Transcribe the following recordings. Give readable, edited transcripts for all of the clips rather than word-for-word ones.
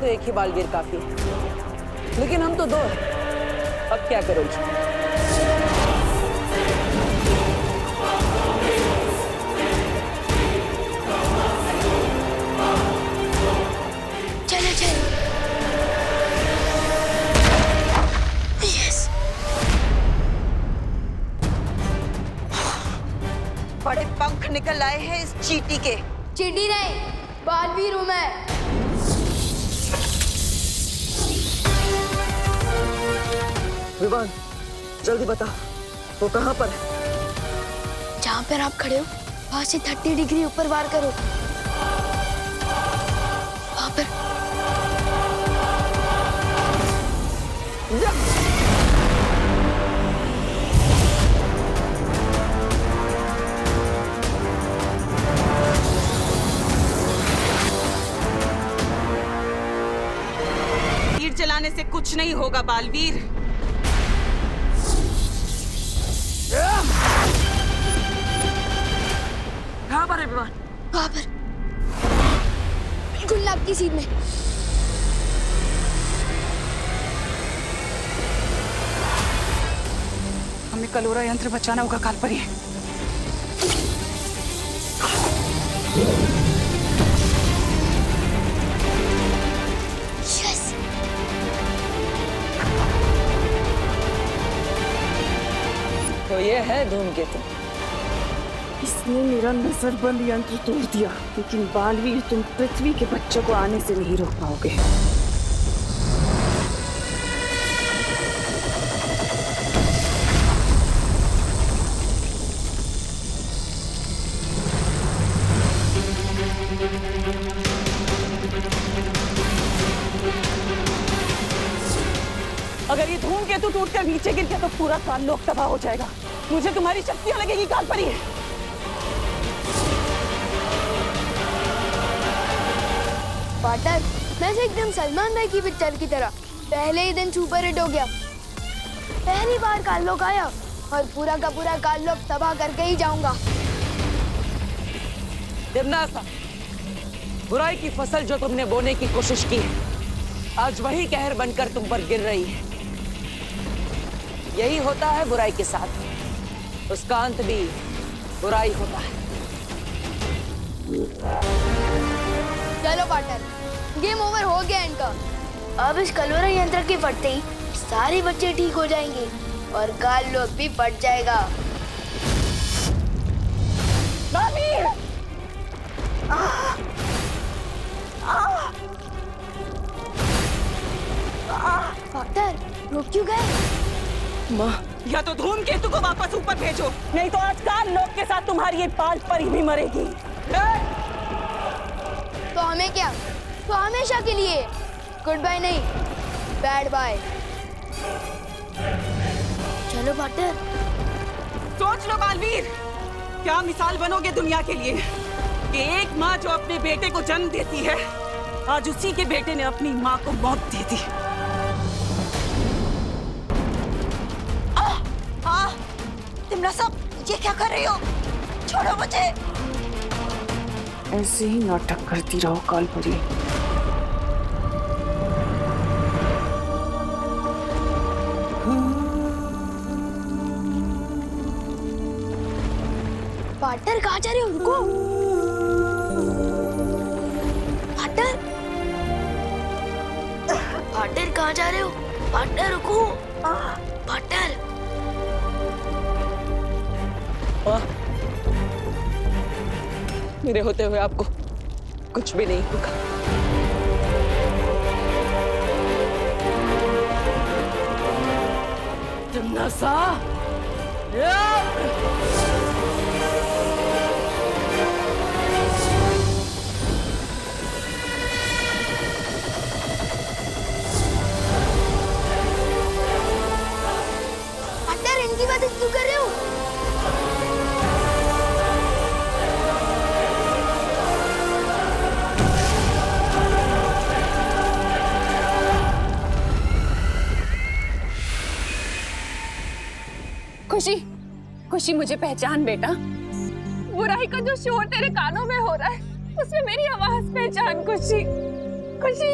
तो एक ही बालवीर काफी है, लेकिन हम तो दो हैं। अब क्या करोगे? चलो चलो। यस। बड़े पंख निकल आए हैं इस चींटी के। चींटी नहीं, बालवीर हूँ मैं। विवान, जल्दी बता, वो कहाँ पर है? जहाँ पर आप खड़े हो वहां से 30 डिग्री ऊपर वार करो। वहां पर। तीर चलाने से कुछ नहीं होगा बालवीर। कहाँ पर है विवान? वहां पर बिल्कुल नाक की सीध में। हमें कलोरा यंत्र बचाना होगा कालपरी। यस। तो ये है धूमकेतु। इसने मेरा नजरबंद यंत्र तोड़ दिया, लेकिन बालवीर तुम पृथ्वी के बच्चों को आने से नहीं रोक पाओगे। अगर ये धूमकेतु टूटकर नीचे गिर गया तो पूरा काललोक तबाह हो जाएगा। मुझे तुम्हारी शक्तियां लगेगी कालपरी। पार्टनर, मैं से एकदम सलमान भाई की पिक्चर की तरह पहले ही दिन सुपर हिट हो गया। पहली बार काललोक आया और पूरा का पूरा काललोक तबाह करके ही जाऊंगा। देवनासा, बुराई की फसल जो तुमने बोने की कोशिश की है, आज वही कहर बनकर तुम पर गिर रही है। यही होता है बुराई के साथ, उसका अंत भी बुराई होता है। चलो पार्टनर, गेम ओवर हो गया इनका। अब इस कलोरा यंत्र के फटते ही सारे बच्चे ठीक हो जाएंगे और काललोक भी फट जाएगा। डॉक्टर, रुक क्यों गए? माँ, या तो धूमकेतु को वापस ऊपर भेजो, नहीं तो आज काललोक के साथ तुम्हारी ये पांच परी भी मरेगी। तो हमें क्या? तो हमेशा के लिए गुड बाय नहीं, बैड बाय। चलो पार्टनर। सोच लो बालवीर, क्या मिसाल बनोगे दुनिया के लिए कि एक माँ जो अपने बेटे को जन्म देती है, आज उसी के बेटे ने अपनी माँ को मौत दे दी। तिमरा सब, ये क्या कर रही हो? छोड़ो मुझे। ऐसे ही नाटक करती रहो कालपरी। पार्टनर कहाँ जा रहे हो? रुको। पार्टनर, पार्टनर कहाँ जा रहे हो? पार्टनर रुको। पार्टनर। मेरे होते हुए आपको कुछ भी नहीं होगा। नसा, पार्टनर, इनकी बात क्यों कर रहे हो? खुशी, खुशी मुझे पहचान बेटा। बुराई का जो शोर तेरे कानों में हो रहा है, उसमें मेरी आवाज पहचान। खुशी, खुशी।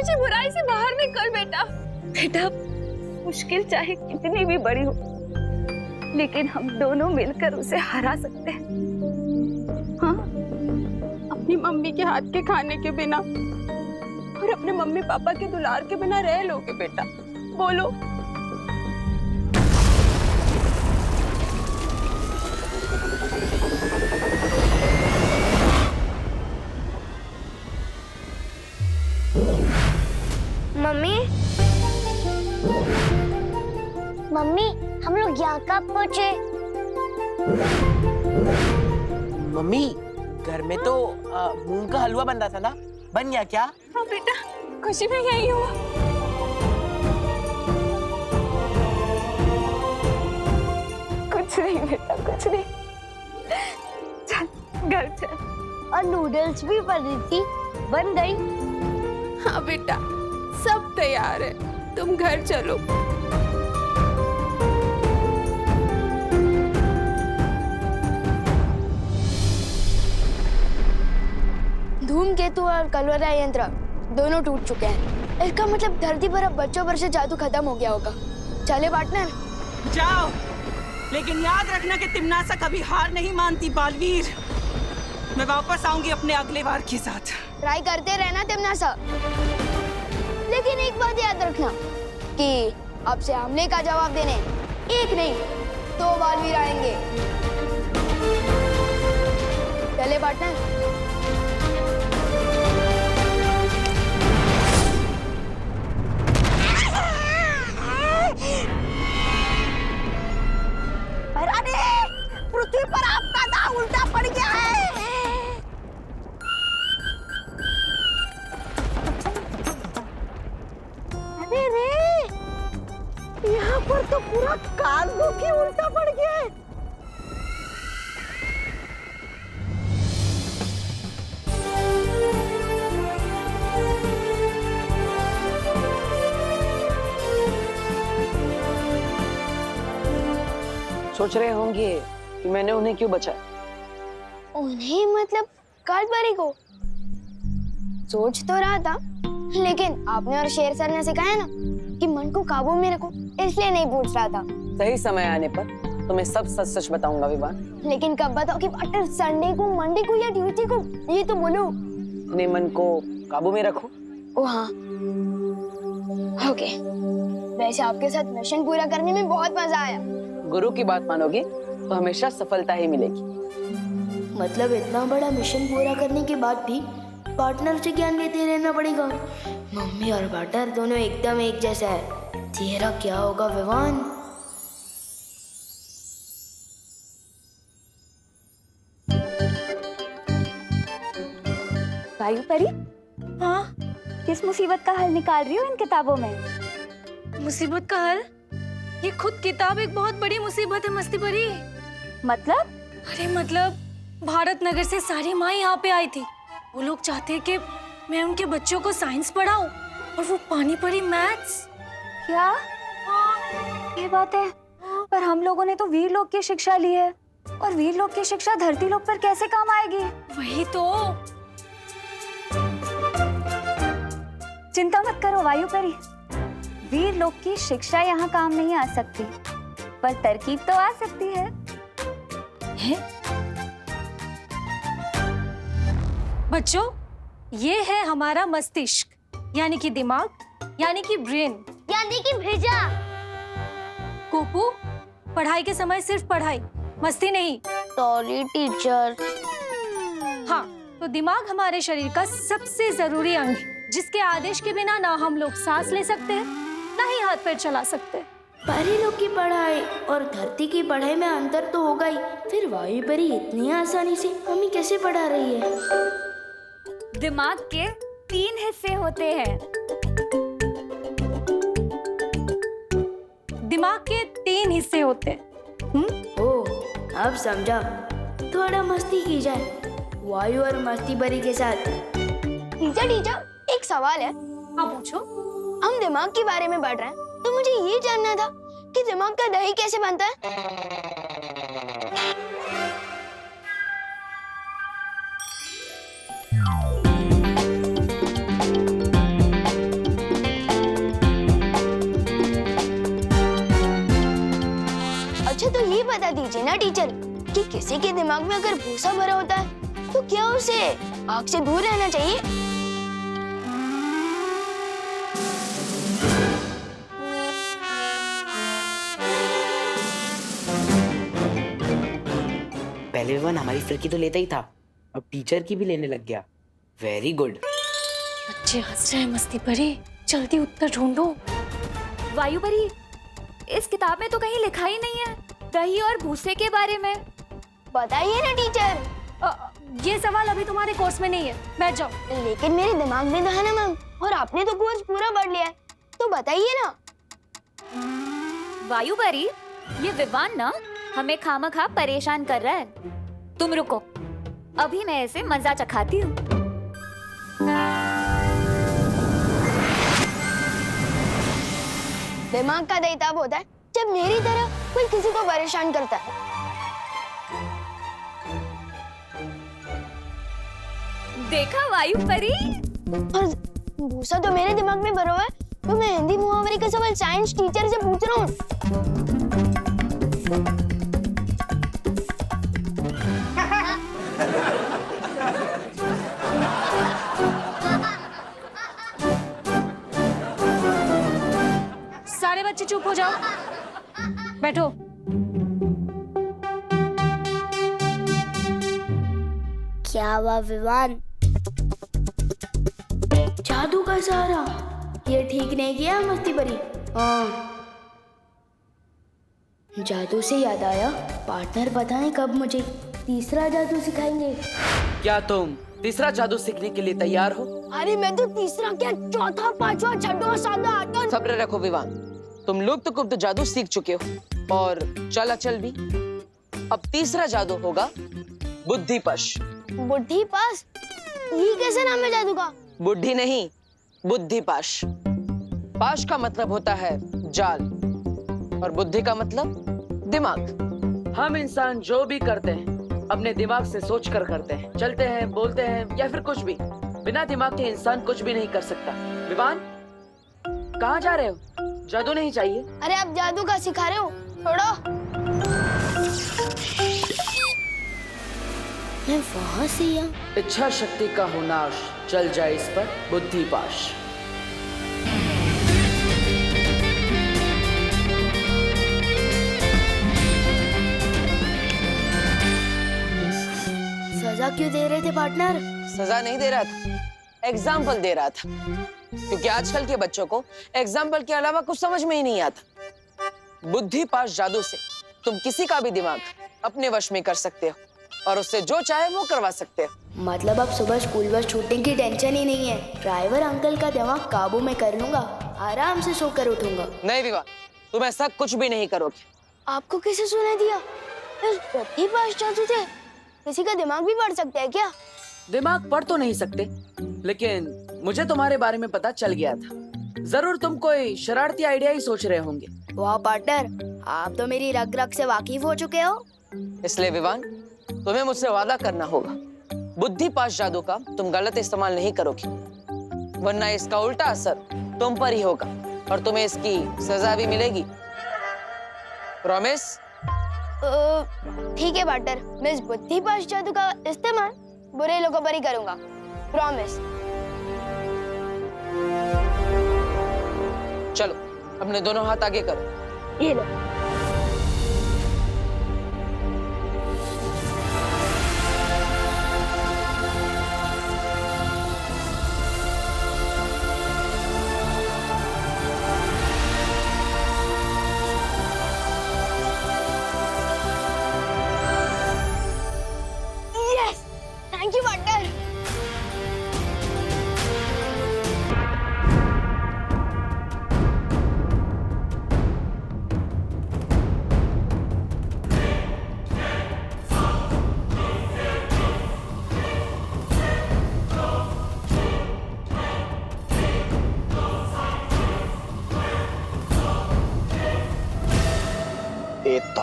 मुझे बुराई से बाहर निकाल बेटा। बेटा, मुश्किल चाहे कितनी भी बड़ी हो, लेकिन हम दोनों मिलकर उसे हरा सकते हैं। हाँ, अपनी मम्मी के हाथ के खाने के बिना और अपने मम्मी पापा के दुलार के बिना रह लोगे बेटा? बोलो। मम्मी, मम्मी, हम लोग यहाँ कब पहुँचे? मम्मी, घर में तो मूंग का हलवा बन रहा था ना, बन गया क्या? हाँ बेटा, खुशी में यही हुआ। कुछ नहीं बेटा, कुछ नहीं। चल घर चल। और नूडल्स भी बन रही थी, बन गई। हाँ बेटा, सब तैयार है, तुम घर चलो। धूमकेतु और कलवरा यंत्र दोनों टूट चुके हैं। इसका मतलब धरती पर अब बच्चों पर से जादू खत्म हो गया होगा। चले पार्टनर? जाओ, लेकिन याद रखना कि तिमनासा कभी हार नहीं मानती बालवीर। मैं वापस आऊंगी अपने अगले वार के साथ। ट्राई करते रहना तिमनासा, लेकिन एक बात याद रखना कि आपसे हमले का जवाब देने एक नहीं 2 बालवीर आएंगे। चले पार्टनर? पृथ्वी पर आपका दांव उल्टा पड़ गया है। अरे रे, यहाँ पर तो पूरा कार्गो ही उल्टा पड़ गया है। सोच रहे होंगे कि मैंने उन्हें क्यों बचाया। उन्हें मतलब कालबरी को? सोच तो रहा था, लेकिन आपने और शेर सर ने सिखाया ना कि मन को काबू में रखो, इसलिए नहीं पूछ रहा था। सही समय आने पर तुम्हें सब सच सच बताऊंगा विवान। लेकिन कब बताओ कि पार्टनर? संडे को, मंडे को या ट्यूसडे को? ये तो बोलो। अपने मन को काबू में रखो। ओ हाँ, ओके। वैसे आपके साथ मिशन पूरा करने में बहुत मजा आया। गुरु की बात मानोगे तो हमेशा सफलता ही मिलेगी। मतलब इतना बड़ा मिशन पूरा करने के बाद भी पार्टनर से ज्ञान लेते रहना पड़ेगा। मम्मी और पार्टनर दोनों एकदम एक जैसा है। तेरा क्या होगा विवान? वायु परी, हाँ, किस मुसीबत का हल निकाल रही हो इन किताबों में? मुसीबत का हल? ये खुद किताब एक बहुत बड़ी मुसीबत है मस्ती परी। मतलब? अरे मतलब भारत नगर से सारी माँ यहाँ पे आई थी। वो लोग चाहते हैं कि मैं उनके बच्चों को साइंस पढ़ाऊं और वो पानी पड़ी मैथ्स। क्या? ये बात है, पर हम लोगों ने तो वीर लोक की शिक्षा ली है, और वीर लोक की शिक्षा धरती लोक पर कैसे काम आएगी? वही तो। चिंता मत करो वायु परी, वीर लोक की शिक्षा यहाँ काम नहीं आ सकती, पर तरकीब तो आ सकती है। बच्चों, ये है हमारा मस्तिष्क, यानी कि दिमाग, यानी कि ब्रेन, यानी कि भेजा। कोपू, पढ़ाई के समय सिर्फ पढ़ाई, मस्ती नहीं। Sorry teacher. हाँ, तो दिमाग हमारे शरीर का सबसे जरूरी अंग है, जिसके आदेश के बिना ना हम लोग सांस ले सकते हैं, ना ही हाथ पैर चला सकते हैं। परी लोग की पढ़ाई और धरती की पढ़ाई में अंतर तो होगा ही, फिर वायु परी इतनी आसानी से हमें कैसे पढ़ा रही है? दिमाग के 3 हिस्से होते हैं। दिमाग के 3 हिस्से होते हैं। ओह, अब समझा। थोड़ा मस्ती की जाए वायु और मस्ती परी के साथ। टीचर, एक सवाल है। हाँ पूछो। हम दिमाग के बारे में पढ़ रहे हैं, तो मुझे ये जानना था कि दिमाग का दही कैसे बनता है? अच्छा तो ये बता दीजिए ना टीचर कि किसी के दिमाग में अगर भूसा भरा होता है तो क्या उसे आग से दूर रहना चाहिए? पहले विवान हमारी फिरकी तो लेता ही था, अब टीचर की भी लेने लग गया। Very good. बच्चे हंस रहे हैं मस्ती परी, जल्दी उत्तर ढूंढो। वायु परी, इस किताब में तो कहीं लिखा ही नहीं है दही और भूसे के बारे में। बताइए ना टीचर। ये सवाल अभी तुम्हारे कोर्स में नहीं है, बैठ जाओ। लेकिन मेरे दिमाग में तो है ना मैम, और आपने तो कोर्स पूरा पढ़ लिया है, तो बताइए ना। वायु परी, ये विवान ना हमें खामखा परेशान कर रहा है। तुम रुको, अभी मैं इसे मजा चखाती हूँ। दिमाग का दही तब होता है जब मेरी तरह कोई किसी को परेशान करता है। देखा वायु परी? और भूसा तो मेरे दिमाग में भरा हुआ है, तो मैं हिंदी मुहावरे का सवाल साइंस टीचर से पूछ रहा हूँ। सारे बच्चे चुप हो जाओ, बैठो। क्या हुआ विवान? जादू का सहारा, ये ठीक नहीं किया मस्ती परी। हाँ, जादू से याद आया, पार्टनर पता नहीं कब मुझे तीसरा जादू सिखाएंगे। क्या तुम तीसरा जादू सीखने के लिए तैयार हो? अरे मैं तो तीसरा क्या, चौथा, पांचवा, छठवां, सातवां, आठवां। सब्र रखो विवान, तुम लुप्त कुप्त जादू सीख चुके हो और चलाचल भी। अब तीसरा जादू होगा बुद्धिपश। बुद्धिपाश? ये कैसे नाम है जादू का? बुद्धि नहीं, बुद्धिपाश। पाश का मतलब होता है जाल और बुद्धि का मतलब दिमाग। हम इंसान जो भी करते हैं अपने दिमाग से सोचकर करते हैं, चलते हैं, बोलते हैं या फिर कुछ भी। बिना दिमाग के इंसान कुछ भी नहीं कर सकता। विवान, कहाँ जा रहे हो? जादू नहीं चाहिए। अरे आप जादू का सिखा रहे हो, छोड़ो। मैं वहाँ से या इच्छा शक्ति का हो नाश, चल जाए इस पर बुद्धिपाश। सजा क्यों दे रहे थे पार्टनर? सजा नहीं दे रहा था, एग्जाम्पल दे रहा था, क्योंकि आजकल के बच्चों को एग्जाम्पल के अलावा कुछ समझ में ही नहीं आता। बुद्धिपाश जादू से तुम किसी का भी दिमाग अपने वश में कर सकते हो और उससे जो चाहे वो करवा सकते हो। मतलब अब सुबह स्कूल बस छूटने की टेंशन ही नहीं है, ड्राइवर अंकल का दिमाग काबू में कर लूंगा, आराम से सोकर उठूंगा। नहीं विवान, तुम ऐसा कुछ भी नहीं करोगे। आपको किसे सुना दिया? इस बुद्धिपाश जादू से किसी का दिमाग भी पढ़ सकते हैं क्या? दिमाग पढ़ तो नहीं सकते, लेकिन मुझे तुम्हारे बारे में पता चल गया था। जरूर तुम कोई शरारती आइडिया ही सोच रहे होंगे। वाह पार्टनर, आप तो मेरी रग रग से वाकिफ हो चुके हो। इसलिए विवान, तुम्हें मुझसे वादा करना होगा, बुद्धिपाश जादू का तुम गलत इस्तेमाल नहीं करोगे, वरना इसका उल्टा असर तुम पर ही होगा और तुम्हें इसकी सजा भी मिलेगी। प्रॉमिस? ठीक है पार्टनर, मैं इस बुद्धिपाश जादू का इस्तेमाल बुरे लोगों पर ही करूंगा। प्रॉमिस। चलो, अपने दोनों हाथ आगे करो। ये लो। Yes, thank you partner.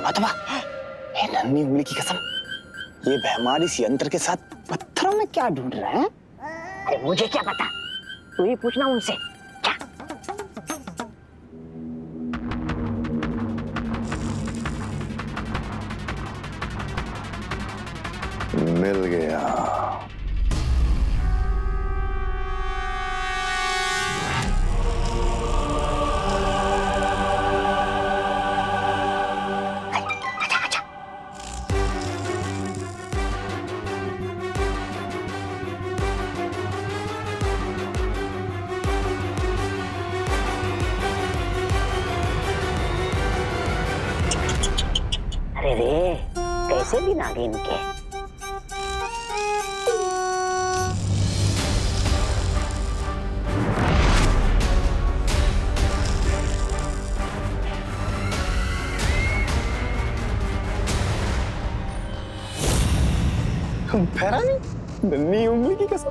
तौबा, ये नन्ही उंगली की कसम, ये बेहमार इस यंत्र के साथ पत्थरों में क्या ढूंढ रहा है? अरे मुझे क्या पता, तू ही पूछना उनसे। क्या? मिल गया। अरे रे, कैसे दिन आ गए इनके। भैरानी, नन्ही उंगली की कसम,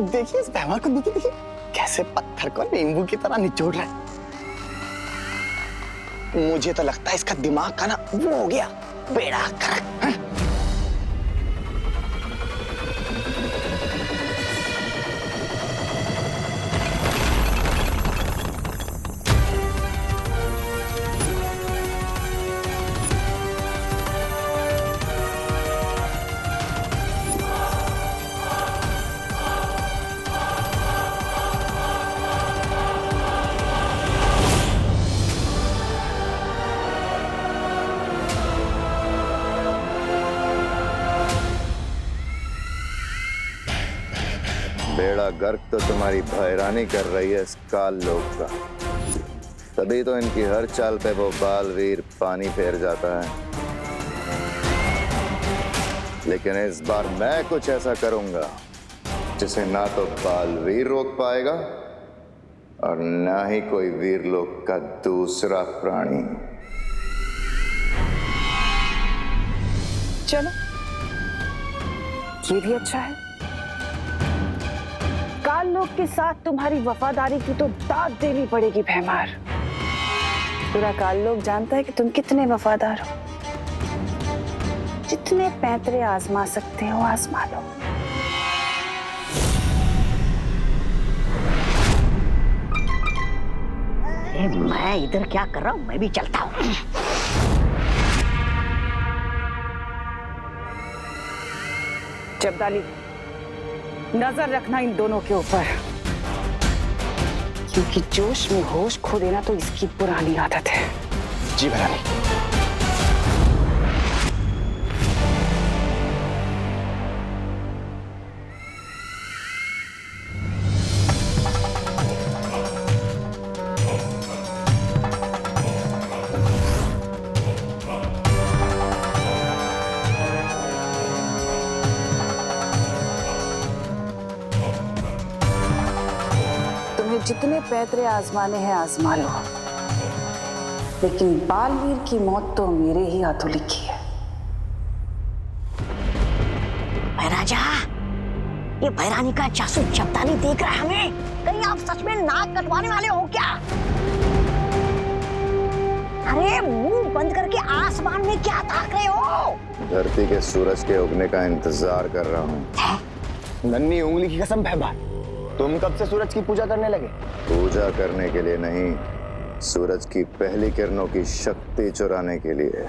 देखिए इस भैमार को, देखिए कैसे पत्थर को नींबू की तरह निचोड़ रहा है। मुझे तो लगता है इसका दिमाग का ना वो हो गया, बेड़ा गर्क। बेड़ा गर्क तो तुम्हारी भैरानी कर रही है इस काल लोक का, तभी तो इनकी हर चाल पे वो बालवीर पानी फेर जाता है। लेकिन इस बार मैं कुछ ऐसा करूंगा जिसे ना तो बालवीर रोक पाएगा और ना ही कोई वीरलोक का दूसरा प्राणी। चलो, ये भी अच्छा है। काल लोक के साथ तुम्हारी वफादारी की तो दाद देनी पड़ेगी भैमार। पूरा काल लोक जानता है कि तुम कितने वफादार हो। जितने पैंतरे आजमा सकते हो आजमा लो। मैं इधर क्या कर रहा हूँ, मैं भी चलता हूँ। जब्दाली, नजर रखना इन दोनों के ऊपर, क्योंकि जोश में होश खो देना तो इसकी पुरानी आदत है। जी भैरानी। जितने पैतरे आजमाने हैं आजमा लो, लेकिन बालवीर की मौत तो मेरे ही हाथों लिखी है। राजा, ये भैरानी का जासूस जब्दाली देख रहा है हमें। कहीं आप सच में नाक कटवाने वाले हो क्या? अरे मुंह बंद करके आसमान में क्या ताक रहे हो? धरती के सूरज के उगने का इंतजार कर रहा हूँ। नन्ही उंगली की कसम भैमार, तुम कब से सूरज की पूजा करने लगे? पूजा करने के लिए नहीं, सूरज की पहली किरणों की शक्ति चुराने के लिए।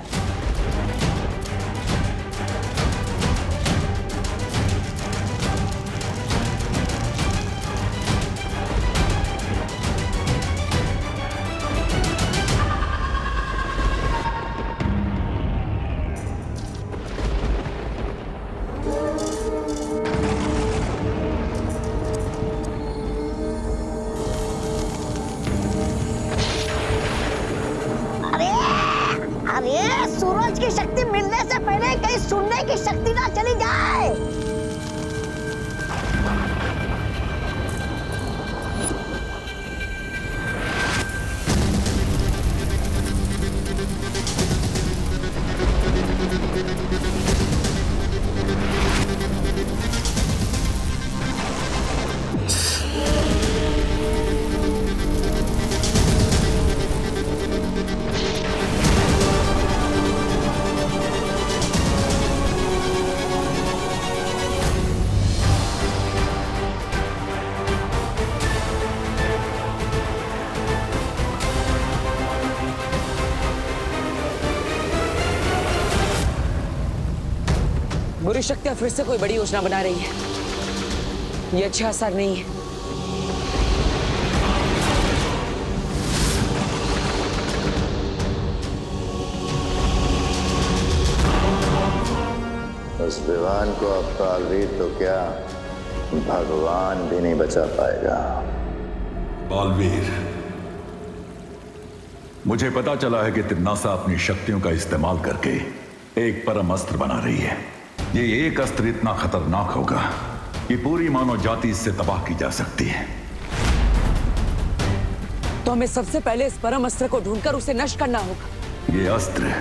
अरे सूरज की शक्ति मिलने से पहले कहीं सुनने की शक्ति ना चली जाए। बुरी शक्तियां फिर से कोई बड़ी योजना बना रही है। ये अच्छा असर नहीं है। उस विवान को अब बालवीर तो क्या, भगवान भी नहीं बचा पाएगा। बालवीर, मुझे पता चला है कि तिरनासा अपनी शक्तियों का इस्तेमाल करके एक परम अस्त्र बना रही है। ये एक अस्त्र इतना खतरनाक होगा कि पूरी मानव जाति इससे तबाह की जा सकती है। तो हमें सबसे पहले इस परम अस्त्र को ढूंढकर उसे नष्ट करना होगा। ये अस्त्र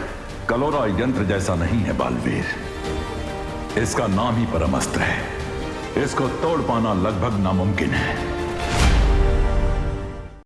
कलोरा यंत्र जैसा नहीं है बालवीर, इसका नाम ही परम अस्त्र है। इसको तोड़ पाना लगभग नामुमकिन है।